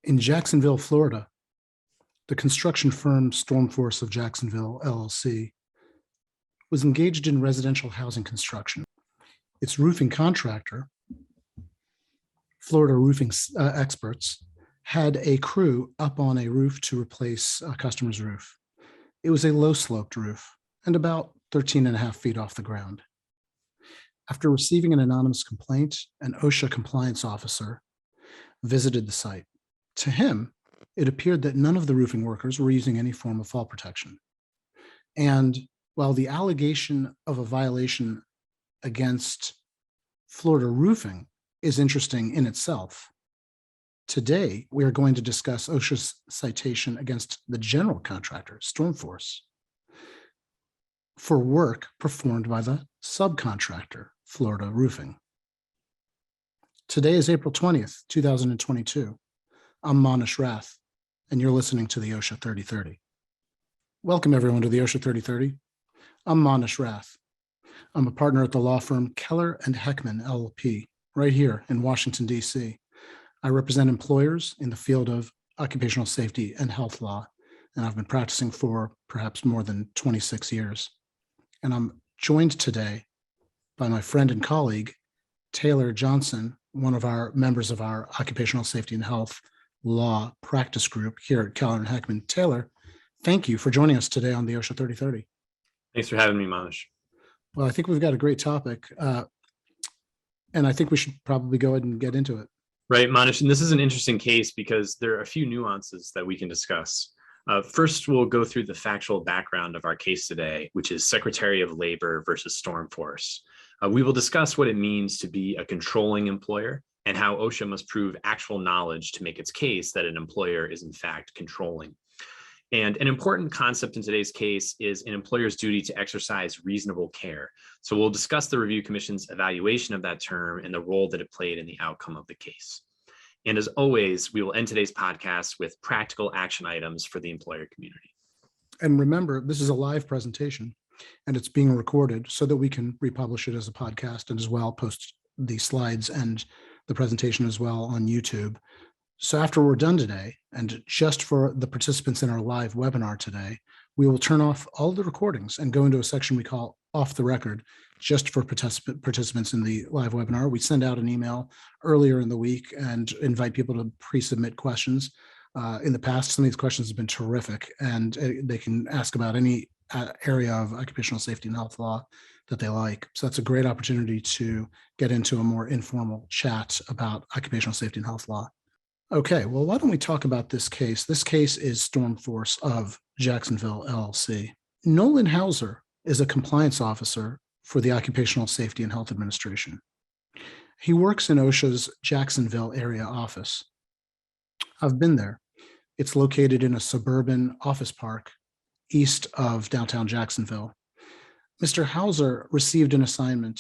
In Jacksonville, Florida, the construction firm StormForce of Jacksonville, LLC, was engaged in residential housing construction. Its roofing contractor, Florida Roofing Experts, had a crew up on a roof to replace a customer's roof. It was a low-sloped roof and about 13 and a half feet off the ground. After receiving an anonymous complaint, an OSHA compliance officer visited the site. To him, it appeared that none of the roofing workers were using any form of fall protection. And while the allegation of a violation against Florida roofing is interesting in itself, today we are going to discuss OSHA's citation against the general contractor, StormForce, for work performed by the subcontractor, Florida Roofing. Today is April 20th, 2022. I'm Manesh Rath, and you're listening to the OSHA 3030. Welcome everyone to the OSHA 3030. I'm Manesh Rath. I'm a partner at the law firm Keller and Heckman, LLP, right here in Washington, D.C. I represent employers in the field of occupational safety and health law, and I've been practicing for perhaps more than 26 years. And I'm joined today by my friend and colleague, Taylor Johnson, one of our members of our occupational safety and health law practice group here at Keller and Heckman. Taylor, thank you for joining us today on the OSHA 3030. Thanks for having me, Manesh. Well, I think we've got a great topic, and I think we should probably go ahead and get into it. Right, Manesh, and this is an interesting case because there are a few nuances that we can discuss. First, we'll go through the factual background of our case today, which is Secretary of Labor versus StormForce. We will discuss what it means to be a controlling employer and how OSHA must prove actual knowledge to make its case that an employer is in fact controlling. And an important concept in today's case is an employer's duty to exercise reasonable care. So we'll discuss the Review Commission's evaluation of that term and the role that it played in the outcome of the case. And as always, we will end today's podcast with practical action items for the employer community. And remember, this is a live presentation and it's being recorded so that we can republish it as a podcast and as well post the slides and the presentation as well on YouTube. So after we're done today, and just for the participants in our live webinar today, we will turn off all the recordings and go into a section we call off the record, just for participants in the live webinar. We send out an email earlier in the week and invite people to pre-submit questions. In the past, some of these questions have been terrific, and they can ask about any area of occupational safety and health law that they like. So that's a great opportunity to get into a more informal chat about occupational safety and health law. Okay, well, why don't we talk about this case? This case is StormForce of Jacksonville, LLC. Nolan Hauser is a compliance officer for the Occupational Safety and Health Administration. He works in OSHA's Jacksonville area office. I've been there. It's located in a suburban office park east of downtown Jacksonville. Mr. Hauser received an assignment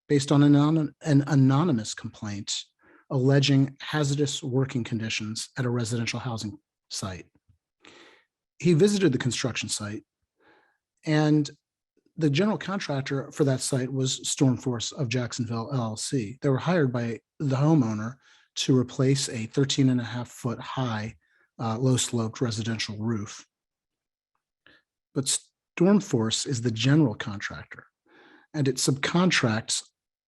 based on an anonymous complaint alleging hazardous working conditions at a residential housing site. He visited the construction site, and the general contractor for that site was StormForce of Jacksonville, LLC. They were hired by the homeowner to replace a 13 and a half foot high, low-sloped residential roof. But StormForce is the general contractor, and it subcontracts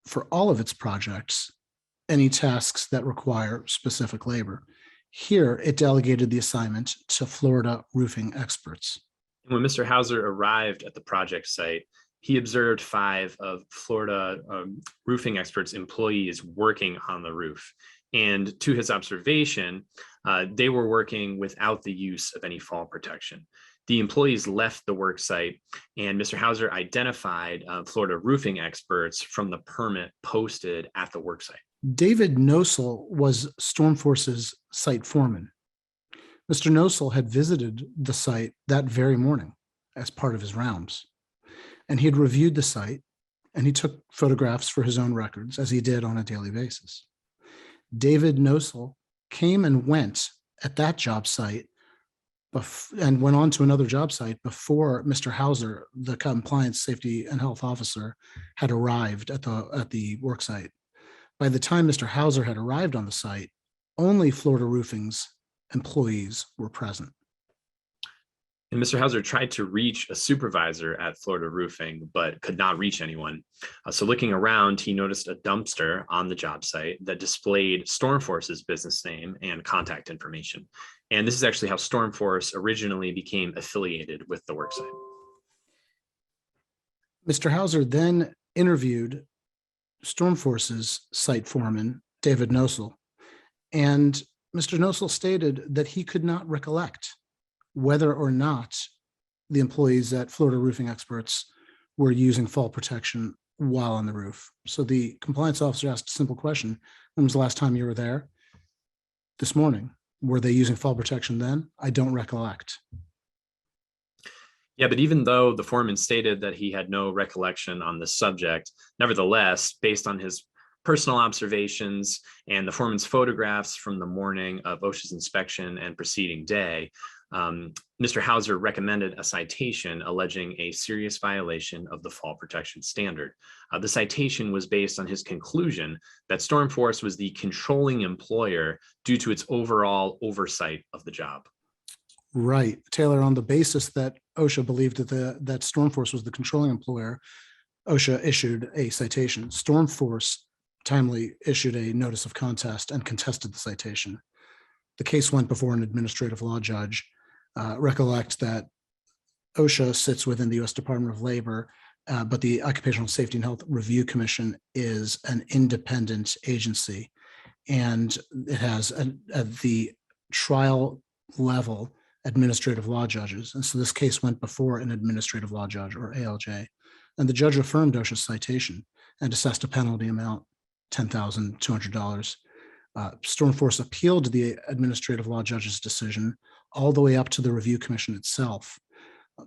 for all of its projects any tasks that require specific labor. Here, it delegated the assignment to Florida Roofing Experts. When Mr. Hauser arrived at the project site, he observed 5 of Florida Roofing Experts employees working on the roof. And to his observation, they were working without the use of any fall protection. The employees left the work site, and Mr. Hauser identified Florida Roofing Experts from the permit posted at the work site. David Nosel was StormForce's site foreman. Mr. Nosel had visited the site that very morning as part of his rounds, and he had reviewed the site, and he took photographs for his own records, as he did on a daily basis. David Nosel came and went at that job site and went on to another job site before Mr. Hauser, the compliance safety and health officer, had arrived at the work site. By the time Mr. Hauser had arrived on the site, only Florida Roofing's employees were present. And Mr. Hauser tried to reach a supervisor at Florida Roofing, but could not reach anyone. So looking around, he noticed a dumpster on the job site that displayed StormForce's business name and contact information. And this is actually how StormForce originally became affiliated with the worksite. Mr. Hauser then interviewed StormForce's site foreman, David Nosel, and Mr. Nosel stated that he could not recollect whether or not the employees at Florida Roofing Experts were using fall protection while on the roof. So the compliance officer asked a simple question: when was the last time you were there? This morning. Were they using fall protection then? I don't recollect. Yeah, but even though the foreman stated that he had no recollection on this subject, nevertheless, based on his personal observations and the foreman's photographs from the morning of OSHA's inspection and preceding day, Mr. Hauser recommended a citation alleging a serious violation of the fall protection standard. The citation was based on his conclusion that StormForce was the controlling employer due to its overall oversight of the job. Right, Taylor, on the basis that OSHA believed that StormForce was the controlling employer, OSHA issued a citation. StormForce timely issued a notice of contest and contested the citation. The case went before an administrative law judge. Recollect that OSHA sits within the U.S. Department of Labor, but the Occupational Safety and Health Review Commission is an independent agency, and it has at the trial level administrative law judges. And so this case went before an administrative law judge, or ALJ, and the judge affirmed OSHA's citation and assessed a penalty amount, $10,200. StormForce appealed the administrative law judge's decision all the way up to the review commission itself.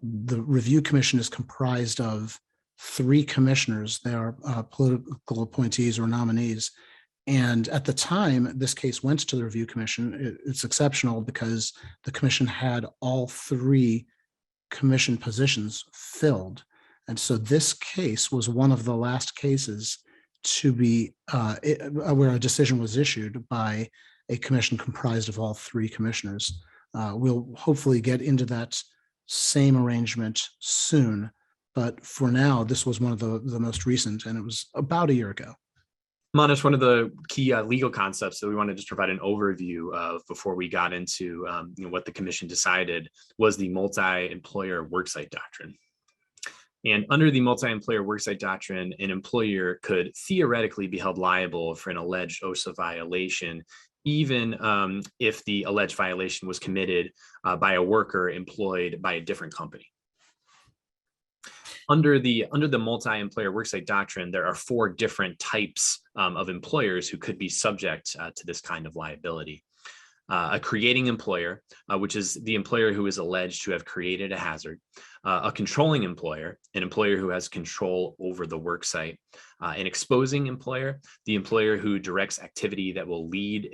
The review commission is comprised of 3 commissioners. They are political appointees or nominees. And at the time this case went to the review commission, it's exceptional because the commission had all 3 commission positions filled. And so this case was one of the last cases to be where a decision was issued by a commission comprised of all 3 commissioners. We'll hopefully get into that same arrangement soon, but for now, this was one of the most recent, and it was about a year ago. Manesh, one of the key legal concepts that we want to just provide an overview of before we got into what the commission decided was the multi-employer worksite doctrine. And under the multi-employer worksite doctrine, an employer could theoretically be held liable for an alleged OSHA violation, even if the alleged violation was committed by a worker employed by a different company. Under the multi-employer worksite doctrine, there are 4 different types of employers who could be subject to this kind of liability. A creating employer, which is the employer who is alleged to have created a hazard. A controlling employer, an employer who has control over the work site. An exposing employer, the employer who directs activity that will lead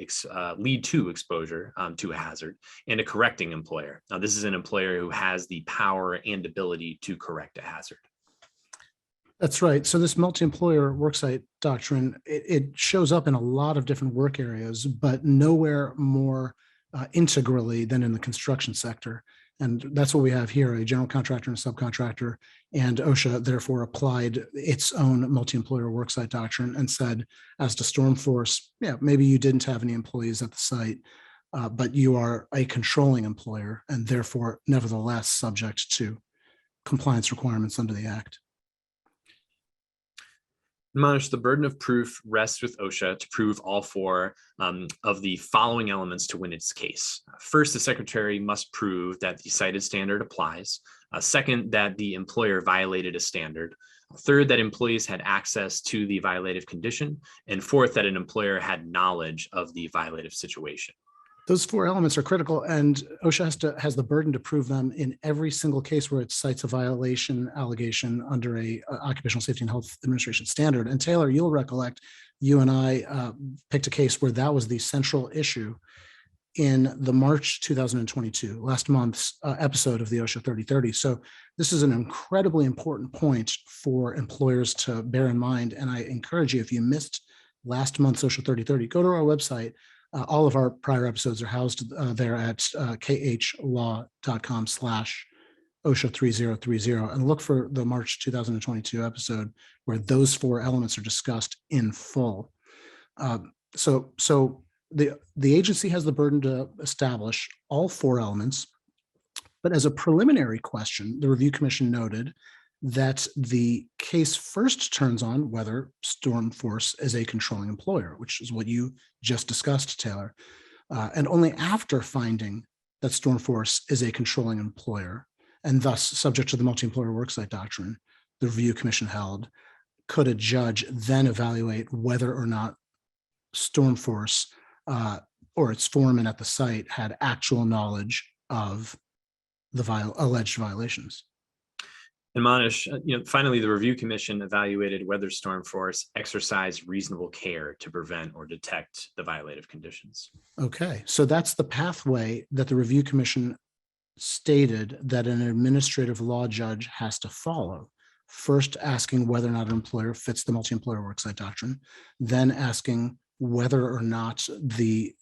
to exposure to a hazard. And a correcting employer. Now, this is an employer who has the power and ability to correct a hazard. That's right. So this multi-employer worksite doctrine, it shows up in a lot of different work areas, but nowhere more integrally than in the construction sector. And that's what we have here, a general contractor and a subcontractor. And OSHA therefore applied its own multi-employer worksite doctrine and said, as to StormForce, yeah, maybe you didn't have any employees at the site, but you are a controlling employer and therefore nevertheless subject to compliance requirements under the Act. Manesh, the burden of proof rests with OSHA to prove all 4 of the following elements to win its case. First, the secretary must prove that the cited standard applies. Second, that the employer violated a standard. Third, that employees had access to the violative condition. And fourth, that an employer had knowledge of the violative situation. Those 4 elements are critical, and OSHA has the burden to prove them in every single case where it cites a violation allegation under a Occupational Safety and Health Administration standard. And Taylor, you'll recollect, you and I picked a case where that was the central issue in the March 2022, last month's episode of the OSHA 3030. So this is an incredibly important point for employers to bear in mind. And I encourage you, if you missed last month's OSHA 3030, go to our website. All of our prior episodes are housed there at khlaw.com/OSHA 3030, and look for the March 2022 episode where those 4 elements are discussed in full. So the agency has the burden to establish all 4 elements, but as a preliminary question, the Review Commission noted that the case first turns on whether StormForce is a controlling employer, which is what you just discussed, Taylor. And only after finding that StormForce is a controlling employer, and thus subject to the multi-employer worksite doctrine, the Review Commission held, could a judge then evaluate whether or not StormForce or its foreman at the site had actual knowledge of the alleged violations. And Manesh, finally, the Review Commission evaluated whether StormForce exercised reasonable care to prevent or detect the violative conditions. Okay, so that's the pathway that the Review Commission stated that an administrative law judge has to follow. First, asking whether or not an employer fits the multi-employer worksite doctrine, then asking whether or not the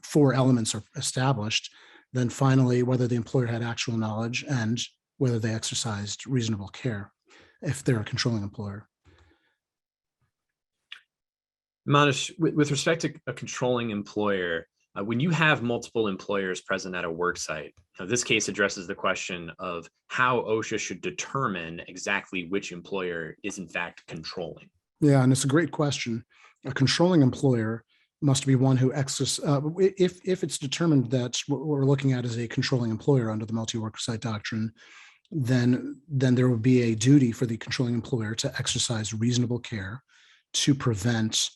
4 elements are established, then finally whether the employer had actual knowledge and whether they exercised reasonable care if they're a controlling employer. Manesh, with respect to a controlling employer, when you have multiple employers present at a worksite, this case addresses the question of how OSHA should determine exactly which employer is in fact controlling. Yeah, and it's a great question. A controlling employer must be one who if it's determined that what we're looking at is a controlling employer under the multi-worksite doctrine, then there would be a duty for the controlling employer to exercise reasonable care to prevent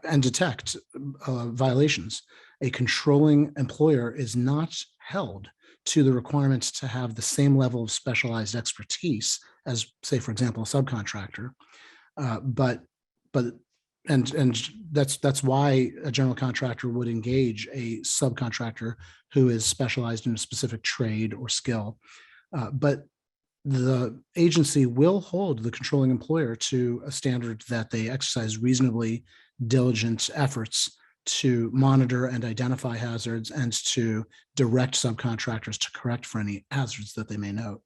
and detect violations. A controlling employer is not held to the requirements to have the same level of specialized expertise as, say, for example, a subcontractor. And that's why a general contractor would engage a subcontractor who is specialized in a specific trade or skill. But the agency will hold the controlling employer to a standard that they exercise reasonably diligent efforts to monitor and identify hazards and to direct subcontractors to correct for any hazards that they may note.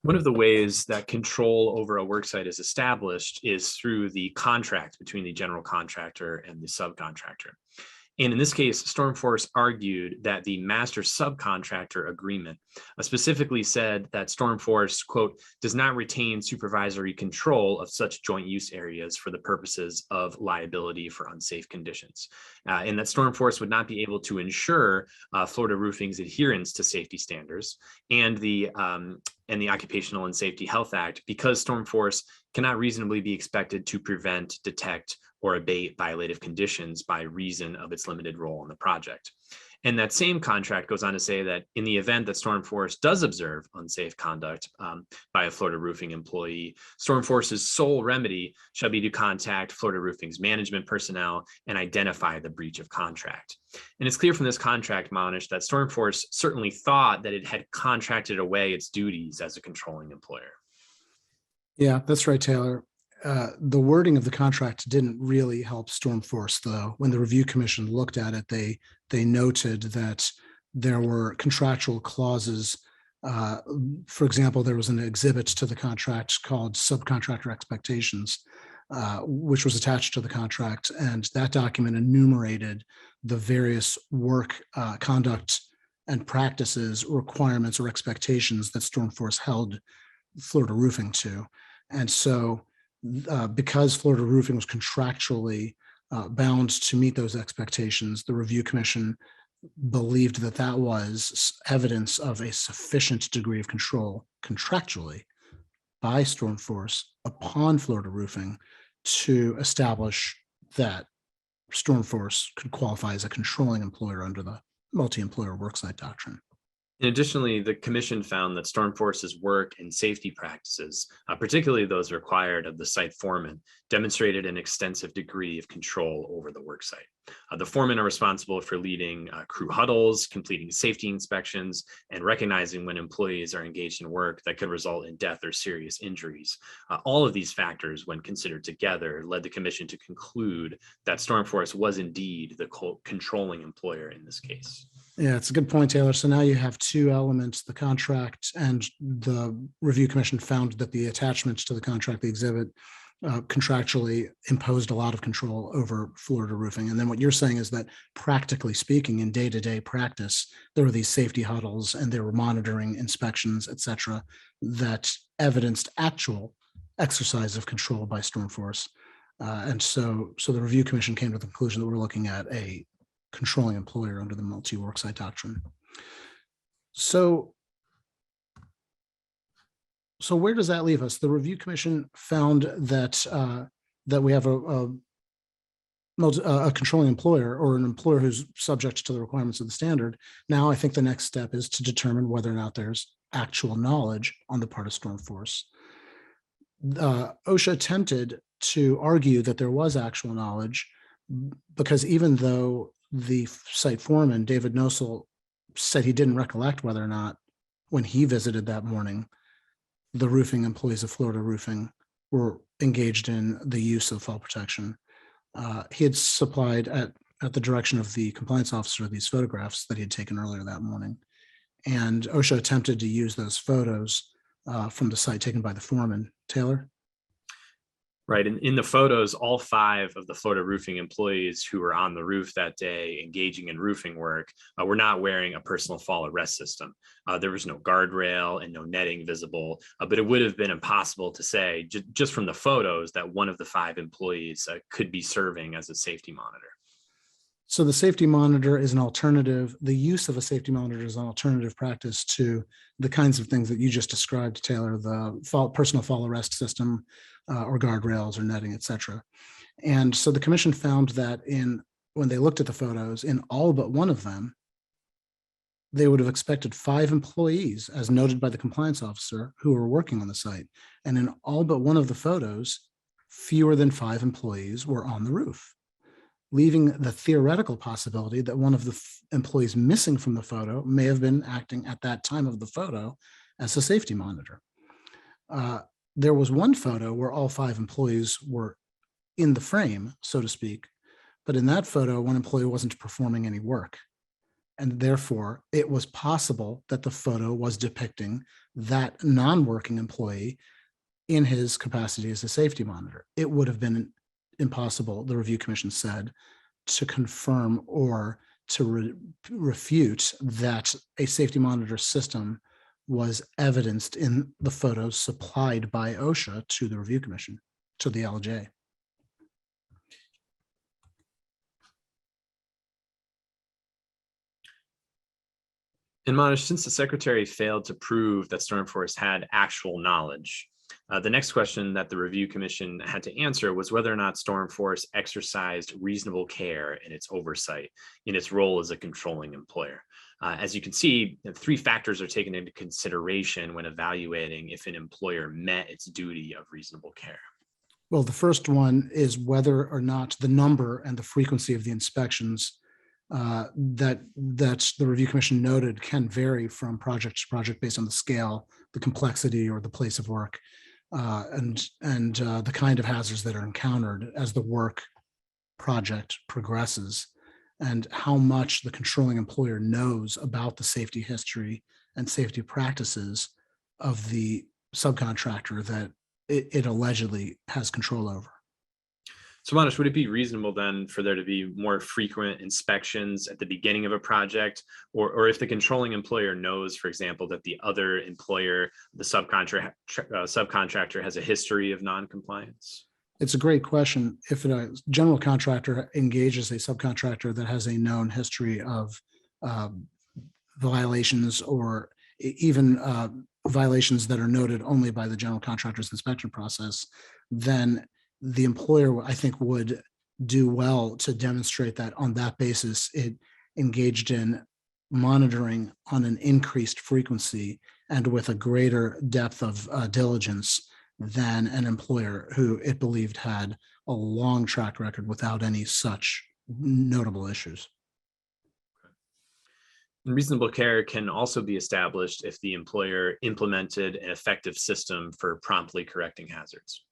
One of the ways that control over a worksite is established is through the contract between the general contractor and the subcontractor. And in this case, StormForce argued that the master subcontractor agreement specifically said that StormForce, quote, does not retain supervisory control of such joint use areas for the purposes of liability for unsafe conditions, and that StormForce would not be able to ensure Florida Roofing's adherence to safety standards and the Occupational and Safety Health Act, because StormForce cannot reasonably be expected to prevent, detect, or abate violative conditions by reason of its limited role in the project. And that same contract goes on to say that in the event that StormForce does observe unsafe conduct by a Florida Roofing employee, StormForce's sole remedy shall be to contact Florida Roofing's management personnel and identify the breach of contract. And it's clear from this contract, Manesh, that StormForce certainly thought that it had contracted away its duties as a controlling employer. Yeah, that's right, Taylor. The wording of the contract didn't really help StormForce, though. When the Review Commission looked at it, they noted that there were contractual clauses. For example, there was an exhibit to the contract called Subcontractor Expectations, which was attached to the contract, and that document enumerated the various work conduct and practices, requirements, or expectations that StormForce held Florida Roofing to. And so because Florida Roofing was contractually bound to meet those expectations, the Review Commission believed that that was evidence of a sufficient degree of control contractually by StormForce upon Florida Roofing to establish that StormForce could qualify as a controlling employer under the multi-employer worksite doctrine. And additionally, the commission found that StormForce's work and safety practices, particularly those required of the site foreman, demonstrated an extensive degree of control over the work site. The foremen are responsible for leading crew huddles, completing safety inspections, and recognizing when employees are engaged in work that could result in death or serious injuries. All of these factors, when considered together, led the commission to conclude that StormForce was indeed the controlling employer in this case. Yeah, it's a good point, Taylor. So now you have two elements, the contract, and the review commission found that the attachments to the contract, the exhibit, contractually imposed a lot of control over Florida roofing. And then what you're saying is that practically speaking, in day-to-day practice, there were these safety huddles and there were monitoring inspections, et cetera, that evidenced actual exercise of control by StormForce. And so the review commission came to the conclusion that we're looking at a controlling employer under the multi-worksite doctrine. So where does that leave us? The review commission found that that we have a controlling employer, or an employer who's subject to the requirements of the standard. Now, I think the next step is to determine whether or not there's actual knowledge on the part of StormForce. OSHA attempted to argue that there was actual knowledge, because even though the site foreman, David Nosel, said he didn't recollect whether or not, when he visited that morning, the roofing employees of Florida Roofing were engaged in the use of fall protection. He had supplied, at the direction of the compliance officer, these photographs that he had taken earlier that morning. And OSHA attempted to use those photos from the site taken by the foreman. Taylor? Right. In the photos, all 5 of the Florida Roofing employees who were on the roof that day engaging in roofing work were not wearing a personal fall arrest system. There was no guardrail and no netting visible, but it would have been impossible to say just from the photos that one of the 5 employees could be serving as a safety monitor. So the safety monitor is an alternative. The use of a safety monitor is an alternative practice to the kinds of things that you just described, Taylor, the personal fall arrest system, or guardrails or netting, et cetera. And so the commission found that when they looked at the photos, in all but one of them, they would have expected 5 employees, as noted by the compliance officer, who were working on the site. And in all but one of the photos, fewer than 5 employees were on the roof, leaving the theoretical possibility that one of the employees missing from the photo may have been acting at that time of the photo as a safety monitor. There was one photo where all 5 employees were in the frame, so to speak, but in that photo, one employee wasn't performing any work. And therefore, it was possible that the photo was depicting that non-working employee in his capacity as a safety monitor. It would have been impossible, the review commission said, to confirm or to refute that a safety monitor system was evidenced in the photos supplied by OSHA to the review commission, to the ALJ. And Manesh, since the secretary failed to prove that StormForce had actual knowledge, the next question that the review commission had to answer was whether or not StormForce exercised reasonable care in its oversight in its role as a controlling employer. As you can see, 3 factors are taken into consideration when evaluating if an employer met its duty of reasonable care. Well, the first one is whether or not the number and the frequency of the inspections that the review commission noted can vary from project to project based on the scale, the complexity, or the place of work, and the kind of hazards that are encountered as the work project progresses, and how much the controlling employer knows about the safety history and safety practices of the subcontractor that it allegedly has control over. So Manesh, would it be reasonable then for there to be more frequent inspections at the beginning of a project, or if the controlling employer knows, for example, that the other employer, the subcontractor has a history of non-compliance? It's a great question. If a general contractor engages a subcontractor that has a known history of violations, or even violations that are noted only by the general contractor's inspection process, then the employer, I think, would do well to demonstrate that on that basis it engaged in monitoring on an increased frequency and with a greater depth of diligence than an employer who it believed had a long track record without any such notable issues. Reasonable care can also be established if the employer implemented an effective system for promptly correcting hazards.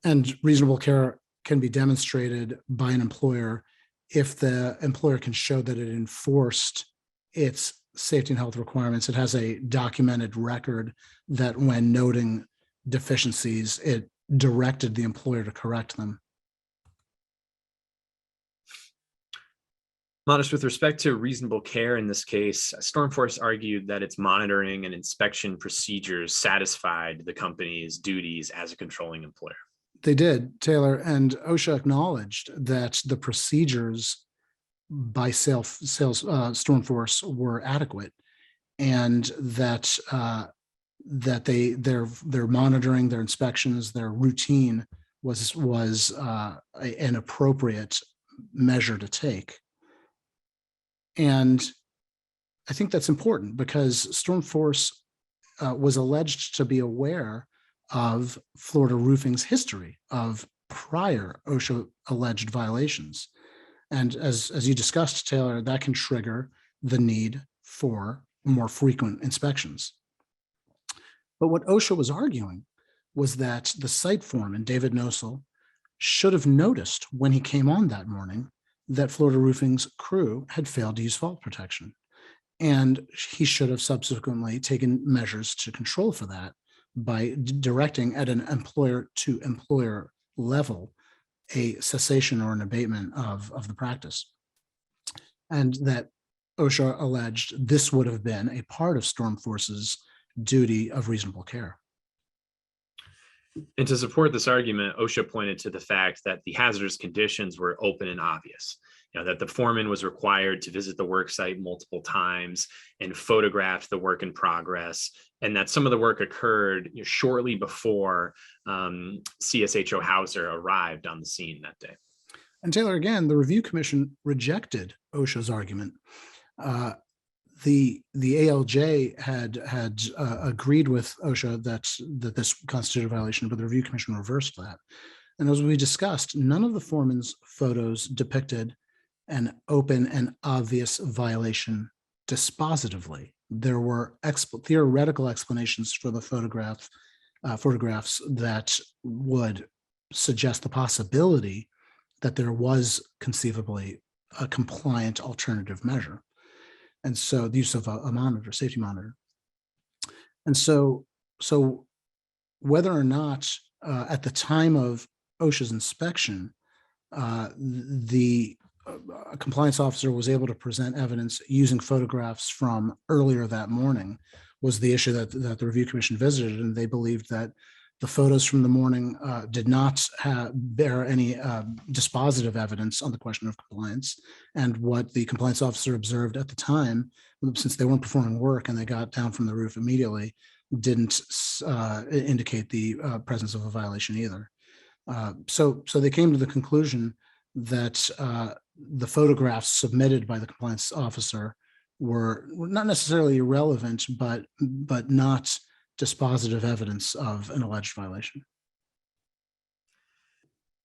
And reasonable care can be demonstrated by an employer if the employer can show that it enforced its safety and health requirements. It has a documented record that when noting deficiencies, it directed the employer to correct them. Manesh, with respect to reasonable care in this case, StormForce argued that its monitoring and inspection procedures satisfied the company's duties as a controlling employer. They did, Taylor, and OSHA acknowledged that the procedures by StormForce were adequate, and that their monitoring, their inspections, their routine was an appropriate measure to take. And I think that's important because StormForce was alleged to be aware of Florida Roofing's history of prior OSHA alleged violations. And as you discussed, Taylor, that can trigger the need for more frequent inspections. But what OSHA was arguing was that the site foreman, David Nosel, should have noticed when he came on that morning that Florida Roofing's crew had failed to use fault protection. And he should have subsequently taken measures to control for that by directing at an employer-to-employer level a cessation or an abatement of the practice. And that OSHA alleged this would have been a part of StormForce's duty of reasonable care. And to support this argument, OSHA pointed to the fact that the hazardous conditions were open and obvious. That the foreman was required to visit the work site multiple times and photograph the work in progress, and that some of the work occurred shortly before CSHO Hauser arrived on the scene that day. And Taylor, again, the Review Commission rejected OSHA's argument. The ALJ had agreed with OSHA that this constituted a violation, but the Review Commission reversed that. And as we discussed, none of the foreman's photos depicted an open and obvious violation dispositively. There were theoretical explanations for the photographs that would suggest the possibility that there was conceivably a compliant alternative measure. And so the use of a monitor, safety monitor. And so whether or not at the time of OSHA's inspection, the compliance officer was able to present evidence using photographs from earlier that morning was the issue that the Review Commission visited. And they believed that the photos from the morning did not bear any dispositive evidence on the question of compliance. And what the compliance officer observed at the time, since they weren't performing work and they got down from the roof immediately, didn't indicate the presence of a violation either. So they came to the conclusion that the photographs submitted by the compliance officer were not necessarily irrelevant, but not dispositive evidence of an alleged violation.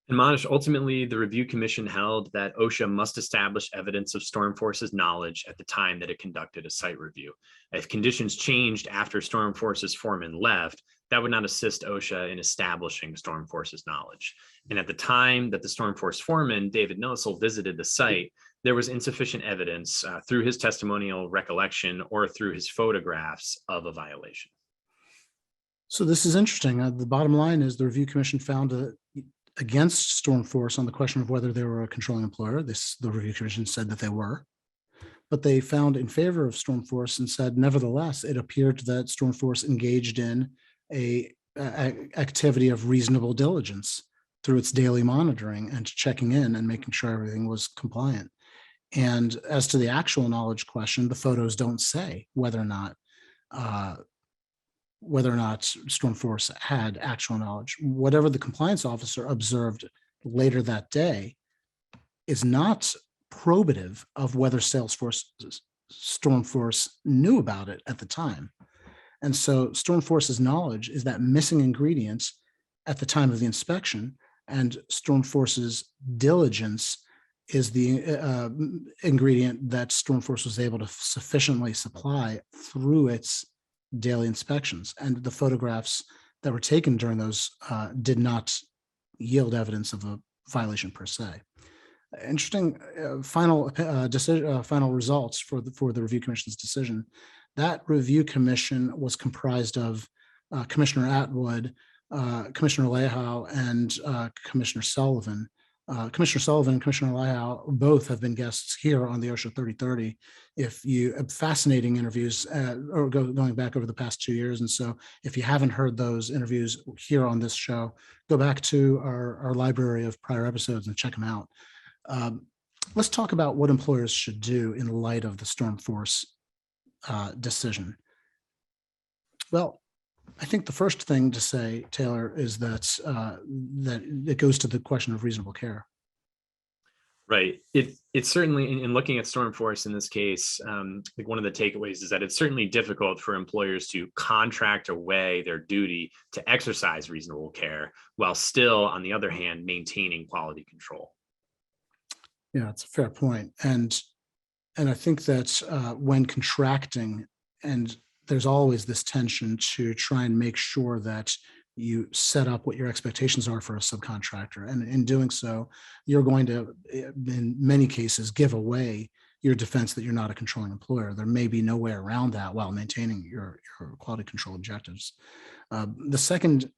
And Manesh, ultimately, the Review Commission held that OSHA must establish evidence of StormForce's knowledge at the time that it conducted a site review. If conditions changed after StormForce's foreman left, that would not assist OSHA in establishing StormForce's knowledge. And at the time that the StormForce foreman, David Nosel, visited the site, there was insufficient evidence through his testimonial recollection or through his photographs of a violation. So this is interesting. The bottom line is the Review Commission found against StormForce on the question of whether they were a controlling employer. The Review Commission said that they were, but they found in favor of StormForce and said, nevertheless, it appeared that StormForce engaged in a activity of reasonable diligence through its daily monitoring and checking in and making sure everything was compliant. And as to the actual knowledge question, the photos don't say whether or not StormForce had actual knowledge. Whatever the compliance officer observed later that day is not probative of whether StormForce StormForce knew about it at the time. And so StormForce's knowledge is that missing ingredients at the time of the inspection, and StormForce's diligence is the ingredient that StormForce was able to sufficiently supply through its daily inspections. And the photographs that were taken during those did not yield evidence of a violation per se. Interesting final decision, final results for the review commission's decision. That review commission was comprised of Commissioner Atwood, Commissioner Lehau, and Commissioner Sullivan. Commissioner Sullivan and Commissioner Lehau both have been guests here on the OSHA 3030. If you fascinating interviews or going back over the past 2 years. And so if you haven't heard those interviews here on this show, go back to our library of prior episodes and check them out. Let's talk about what employers should do in light of the StormForce decision. Well, I think the first thing to say, Taylor, is that that it goes to the question of reasonable care. Right. It's certainly, in looking at StormForce in this case, like one of the takeaways is that it's certainly difficult for employers to contract away their duty to exercise reasonable care while still, on the other hand, maintaining quality control. Yeah, it's a fair point. And I think that when contracting, and there's always this tension to try and make sure that you set up what your expectations are for a subcontractor. And in doing so, you're going to, in many cases, give away your defense that you're not a controlling employer. There may be no way around that while maintaining your quality control objectives. The second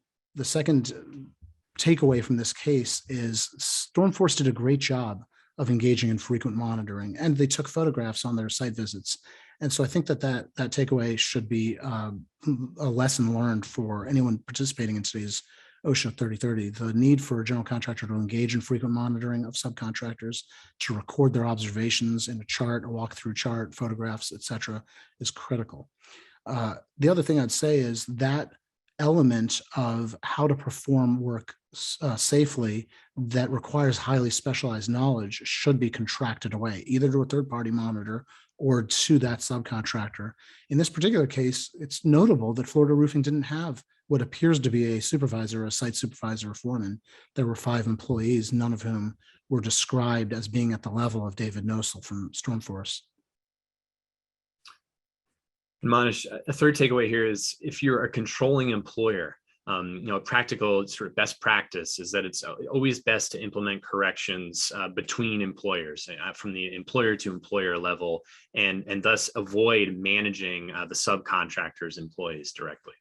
takeaway from this case is StormForce did a great job of engaging in frequent monitoring, and they took photographs on their site visits. And so I think that takeaway should be a lesson learned for anyone participating in today's OSHA 3030. The need for a general contractor to engage in frequent monitoring of subcontractors, to record their observations in a chart, a walkthrough chart, photographs, et cetera, is critical. The other thing I'd say is that element of how to perform work safely that requires highly specialized knowledge should be contracted away, either to a third-party monitor or to that subcontractor. In this particular case, it's notable that Florida Roofing didn't have what appears to be a supervisor, a site supervisor or foreman. There were 5 employees, none of whom were described as being at the level of David Nosel from StormForce. Manesh, a third takeaway here is if you're a controlling employer, practical sort of best practice is that it's always best to implement corrections between employers from the employer to employer level, and thus avoid managing the subcontractor's employees directly.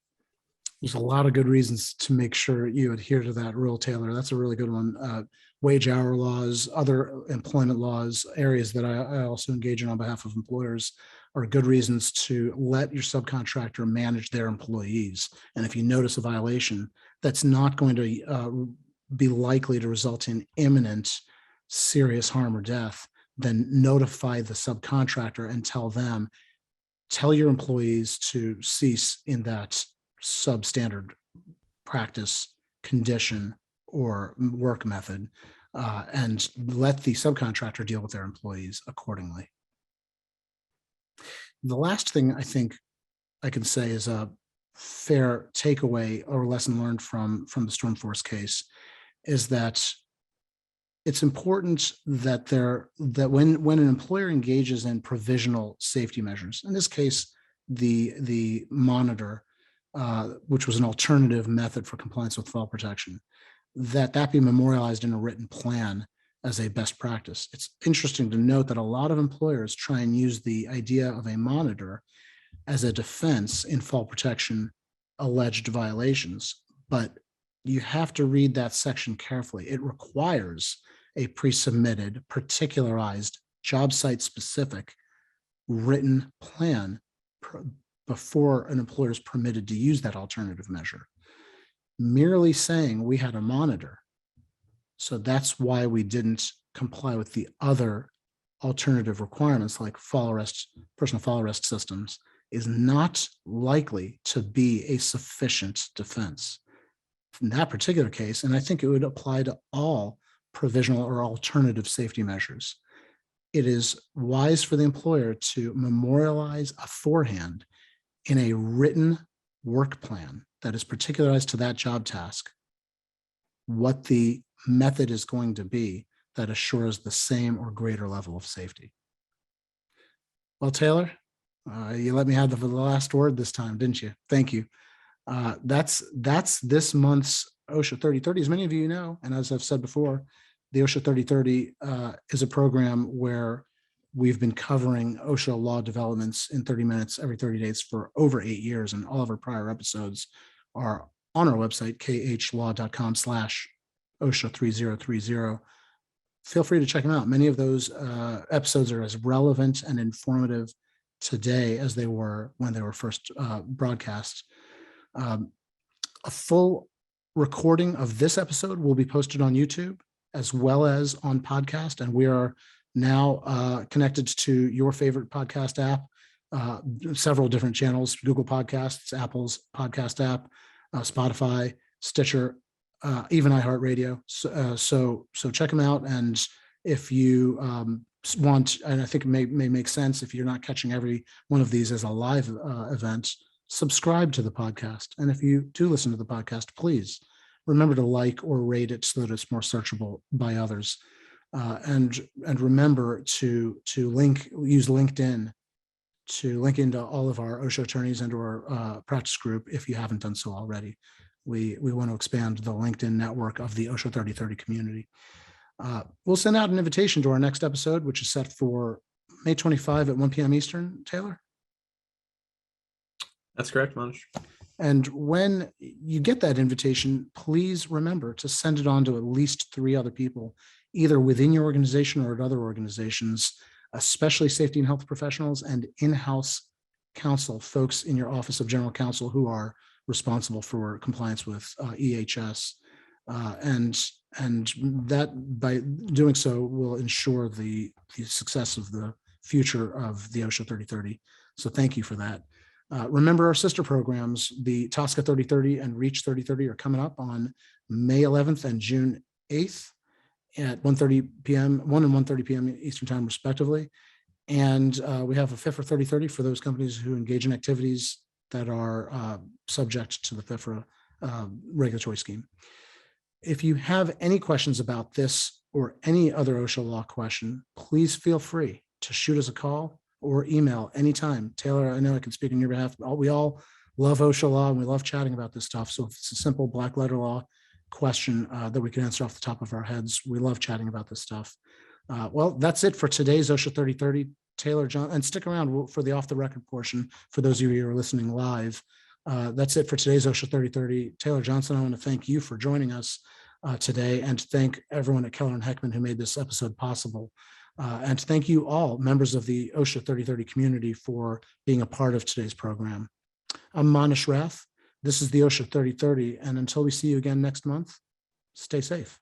There's a lot of good reasons to make sure you adhere to that rule, Taylor. That's a really good one. Wage hour laws, other employment laws, areas that I also engage in on behalf of employers, are good reasons to let your subcontractor manage their employees. And if you notice a violation that's not going to be likely to result in imminent serious harm or death, then notify the subcontractor and tell your employees to cease in that substandard practice, condition, or work method, and let the subcontractor deal with their employees accordingly. The last thing I think I can say is a fair takeaway or lesson learned from the StormForce case is that it's important that when an employer engages in provisional safety measures, in this case, the monitor, which was an alternative method for compliance with fall protection, that be memorialized in a written plan as a best practice. It's interesting to note that a lot of employers try and use the idea of a monitor as a defense in fall protection alleged violations, but you have to read that section carefully. It requires a pre-submitted, particularized, job site specific written plan before an employer is permitted to use that alternative measure. Merely saying we had a monitor, so that's why we didn't comply with the other alternative requirements like personal fall arrest systems, is not likely to be a sufficient defense. In that particular case, and I think it would apply to all provisional or alternative safety measures, it is wise for the employer to memorialize aforehand in a written work plan that is particularized to that job task what the method is going to be that assures the same or greater level of safety. Well, Taylor, you let me have the last word this time, didn't you? Thank you. That's this month's OSHA 3030. As many of you know, and as I've said before, the OSHA 3030 is a program where we've been covering OSHA law developments in 30 minutes every 30 days for over 8 years, and all of our prior episodes are on our website, khlaw.com/OSHA 3030. Feel free to check them out. Many of those episodes are as relevant and informative today as they were when they were first broadcast. A full recording of this episode will be posted on YouTube as well as on podcast, and we are now connected to your favorite podcast app, several different channels: Google Podcasts, Apple's podcast app, Spotify, Stitcher, even iHeartRadio. So check them out. And if you want, and I think it may make sense if you're not catching every one of these as a live event, subscribe to the podcast. And if you do listen to the podcast, please remember to like or rate it so that it's more searchable by others. And remember to use LinkedIn to link into all of our OSHA attorneys and our practice group if you haven't done so already. We want to expand the LinkedIn network of the OSHA 3030 community. We'll send out an invitation to our next episode, which is set for May 25 at 1 p.m. Eastern, Taylor? That's correct, Manesh. And when you get that invitation, please remember to send it on to at least 3 other people, either within your organization or at other organizations, especially safety and health professionals and in-house counsel, folks in your office of general counsel who are responsible for compliance with EHS. And that, by doing so, will ensure the success of the future of the OSHA 3030. So thank you for that. Remember our sister programs, the TSCA 3030 and REACH 3030 are coming up on May 11th and June 8th at 1:30 p.m., 1 and 1:30 p.m. Eastern time, respectively. And we have a FIFRA 3030 for those companies who engage in activities that are subject to the FIFRA regulatory scheme. If you have any questions about this or any other OSHA law question, please feel free to shoot us a call or email anytime. Taylor, I know I can speak on your behalf. We all love OSHA law and we love chatting about this stuff. So if it's a simple black letter law question that we can answer off the top of our heads, we love chatting about this stuff. Well, that's it for today's OSHA 3030. Taylor, John, and stick around for the off the record portion for those of you who are listening live. That's it for today's OSHA 3030. Taylor Johnson, I want to thank you for joining us today, and thank everyone at Keller and Heckman who made this episode possible. And thank you all, members of the OSHA 3030 community, for being a part of today's program. I'm Manesh Rath. This is the OSHA 3030, and until we see you again next month, stay safe.